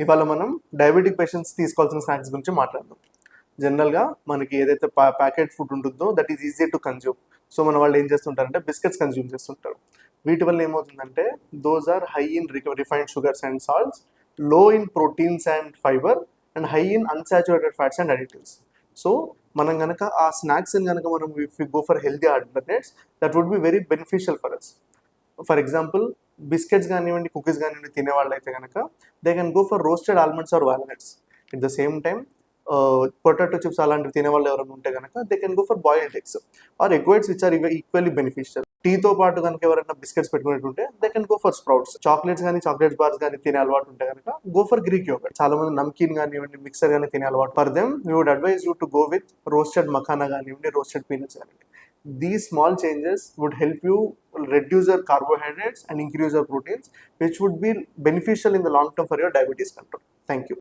ఇవాళ మనం diabetic patients తీసుకోవాల్సిన స్నాక్స్ గురించి మాట్లాడదాం. జనరల్గా మనకి ఏదైతే ప్యాకెట్ ఫుడ్ ఉంటుందో that is easy to consume. So మన వాళ్ళు ఏం చేస్తుంటారంటే బిస్కెట్స్ కన్జ్యూమ్ చేస్తుంటారు. వీటి వల్ల ఏమవుతుందంటే those are high in refined sugars and salts, low in proteins and fibre, and high in unsaturated fats and additives. So మనం కనుక ఆ స్నాక్స్ని కనుక మనం if you go for healthy alternates, that would be very beneficial for us. For example, biscuits కానివ్వండి, cookies కానివ్వండి తినే వాళ్ళు అయితే కనుక they can go for roasted almonds or walnuts. At the same time potato chips అలాంటివి తినే వాళ్ళు ఎవరైనా ఉంటే కనుక they can go for boiled eggs or egg whites which are equally beneficial. టీతో పాటు కనుక ఎవరైనా బిస్కెట్స్ పెట్టుకున్నట్టుంటే they can go for sprouts. Chocolates కానీ చాక్లెట్స్ బార్స్ కానీ తినే అలవాటు ఉంటే కనుక గో ఫర్ గ్రీక్ యోగర్ట్. చాలా మంది నమ్కీన్ కానివ్వండి, మిక్సర్ కానీ తినే అలవాటు. For them we would advise you to go with roasted makhana కానివ్వండి, రోస్టెడ్ పీనట్స్ కానివ్వండి. These small changes would help you reduce your carbohydrates and increase your proteins, which would be beneficial in the long term for your diabetes control. Thank you.